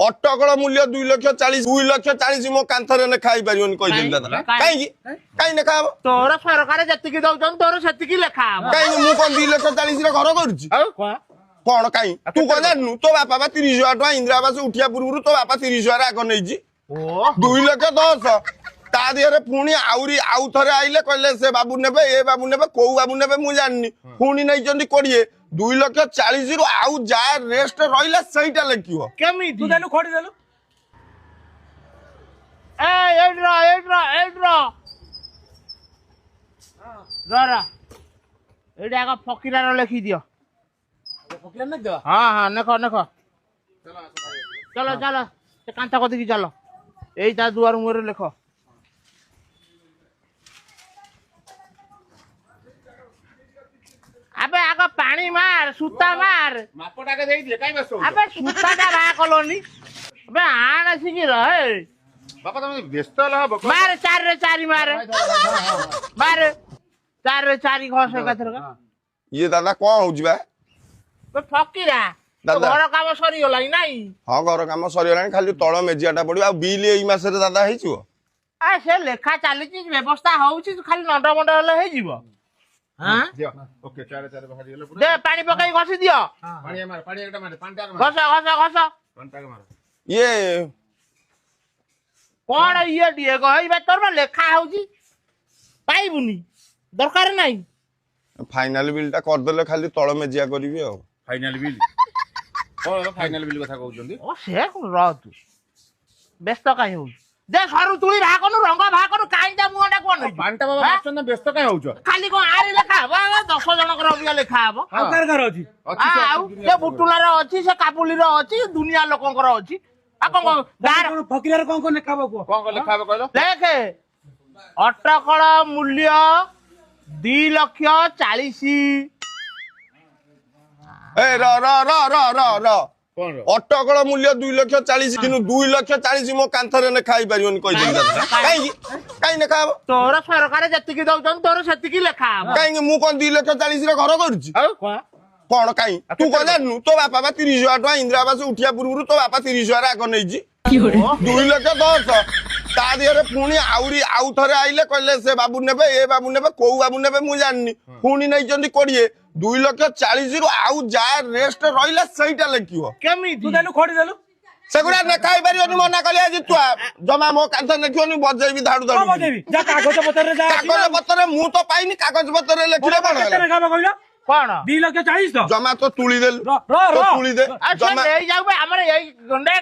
ଅଟକଳ ମୂଲ୍ୟ 2,40,000 2,40,000 ମୋ କାନ୍ଥରେ ନେ ଖାଇ ପାରିବନି କହିଦେଲି ଦାଦା କାହିଁକି କାହିଁ ଲେଖା ହବ ତୋର ସରକାର ଯେତିକି ଦଉଛନ୍ତି ତୋର ସେତିକି ଲେଖା ହବ। କାହିଁକି ମୁଁ କଣ 2,40,000 ରେ ଘର କରୁଛି କଣ କାହିଁ ତୁ କଣ ଜାଣିନୁ ତୋ ବାପା ବା 30,000 ଟଙ୍କା ଇନ୍ଦିରା ଆବାସ ଉଠିବା ପୂର୍ବରୁ ତୋ ବାପା 30,000 ଆଗ ନେଇଛି 2,10,000 ତା ଦେହରେ ପୁଣି ଆଉ ଥରେ ଆଇଲେ କହିଲେ ସେ ବାବୁ ନେବେ ଏ ବାବୁ ନେବେ କୋଉ ବାବୁ ନେବେ ମୁଁ ଜାଣିନି ପୁଣି ନେଇଛନ୍ତି 20 2,40,000 ରୁ ଆଉ ଯାହା ରେଷ୍ଟ ରହିଲା ସେଇଟା ଲେଖିବ କେମିତି ତୁ ଦେଲୁ ଖୋଡ଼ି ଦେଲୁ ଏଇଟା ଏକ ଫକିରାର ଲେଖିଦିଅ। ଫକୀର ନାଇଁ ଦେବା ହଁ ନେଖ ଚାଲ ସେ କାନ୍ଥ କତିକି ଚାଲ ଏଇ ତା ଦୁଆର ମୁହଁରେ ଲେଖ। ଆବେ ଆଗ ପାଣି ମାର ସୂତା ମାର ମାପଟାକେ ଦେଇଦିଏ କାଇଁ ବ୍ୟସ୍ତ ହଉଛ ଆବେ ସୂତାଟା ବାହା କଲନି ଆବେ ଆଣ ଆସିକି ରହେ ବାପା ତମେ ବ୍ୟସ୍ତ ହେଲେ ହବ ମାର 4 ରେ 4 ମାର 4 ରେ 4 ଘଷ ଏକାଥରକା। ଇଏ ଦାଦା କଣ ହଉଛି ବା ଫକିରା ଦାଦା। ଘର କାମ ସରିଗଲାଣି ନାଇଁ ହଁ ଘର କାମ ସରିଗଲାଣି ଖାଲି ତଳ ମେଜିଆଟା ପଡିବ ଆଉ ବିଲ୍ ଏଇ ମାସରେ ଦାଦା ହେଇଯିବ ସେ ଲେଖା ଚାଲିଛି ବ୍ୟବସ୍ଥା ହଉଛି ଖାଲି ନଣ୍ଡ ହେଲେ ହେଇଯିବ। ଓକେ ଚାରେ ବାହାରି ଗଲେ ଦେ ପାଣି ପକେଇ ଘଷି ଦିଅ ପାଣି ମାର ପାଣି একটা ମାର ପାଣିଟା ମାର ଘଷ ପାଣିଟା ମାର ଇଏ କଣ ଇଏ ଟିକେ କହିବା ତୋର ବା ଲେଖା ହଉଛି ପାଇବୁନି ଦରକାର ନାହିଁ। ଫାଇନାଲ ବିଲ୍ ଟା କରିଦେଲେ ଖାଲି ତଳ ମେଜିଆ କରିବି ଆଉ ଫାଇନାଲ ବିଲ୍ କଣ ଫାଇନାଲ ବିଲ୍ କଥା କହୁଛନ୍ତି ସେ ରହ ତୁ ବ୍ୟସ୍ତ କାହିଁ ହଉଛୁ ଦେ ସରୁ ତୁଳି ବାହା କନୁ ରଙ୍ଗ ବାହା କନୁ କାହିଁ ତା ମୁହଁଟା କଣ ପାଣିଟା ବାବା ମାରୁଛନ୍ତି ନା ବ୍ୟସ୍ତ କାଇଁ ହଉଛ ଖାଲି କଣ ଆରେ ଲେଖା ହବ 10 ଜଣଙ୍କର ଅବିକା ଲେଖା ହବ ଆଉ କାର କାର ଅଛି ଆଉ ସେ ବୁଟୁଲାର ଅଛି ସେ କାବୁଲିର ଅଛି ଦୁନିଆ ଲୋକଙ୍କର ଅଛି ଆଉ କଣ ଗାଁର ଫକୀରରେ କଣ ଲେଖା ହବ କୁହ କଣ ଲେଖା ହବ କହିଲ ଦେଖେ ଅଟକଳ ମୂଲ୍ୟ 2,40,000 ଏ ର ଅଟକଳ ମୂଲ୍ୟ 2,40,000 କିନ୍ତୁ 2,40,000 ମୋ କାନ୍ଥରେ ନେ ଖାଇ ପାରିବନି କହିଦେଲି ଦାଦା କାହିଁକି ଲେଖା ହବ ତୋର ସରକାର ଯେତିକି ଦଉଛନ୍ତି ତୋର ସେତିକି ଲେଖା ହବ କାହିଁକି ମୁଁ କଣ 2,40,000 ରେ ଘର କରୁଛି କଣ କାହିଁ ତୁ କଣ ଜାଣିନୁ ତୋ ବାପା ବା 30,000 ଟଙ୍କା ଇନ୍ଦିରା ଆବାସ ଉଠିବା ପୂର୍ବରୁ ତୋ ବାପା 30,000 ଆଗ ନେଇଛି 2,10,000 ତା ଦେହରେ ପୁଣି ଆଉ ଥରେ ଆଇଲେ କହିଲେ ସେ ବାବୁ ନେବେ ଏ ବାବୁ ନେବେ କୋଉ ବାବୁ ନେବେ ମୁଁ ଜାଣିନି ପୁଣି ନେଇଛନ୍ତି 20 2,40,000 ରୁ ଆଉ ଯାହା ରେଷ୍ଟ ରହିଲା ସେଇଟା ଲେଖିବ କେମିତି ତୁ ଦେଲୁ ଖୋଡ଼ି ଦେଲୁ ସେଗୁଡା ଲେଖା ହେଇପାରିବନି ମନା କଲି ଆଜି ତୁ ଜମା ମୋ କାନ୍ଥ ଲେଖିବନି ବଜେଇବି ଧାଡୁ କଣ ବଜେଇବି ଯା କାଗଜ ପତ୍ରରେ ଯା କାଗଜ ପତ୍ରରେ ମୁଁ ତ ପାଇନି କାଗଜ ପତ୍ରରେ ଲେଖିଲେ କଣ କେତେ ହେଲା ଲେଖା ହବ କହିଲ କଣ 2,40,000 ତ ଜମା ତ ତୁଳି ଦେଲୁ ର ତୁଳି ଦେ ଜମା ନେଇ ଯାଉ ଆମର ଏଇ ଗଣ୍ଡେ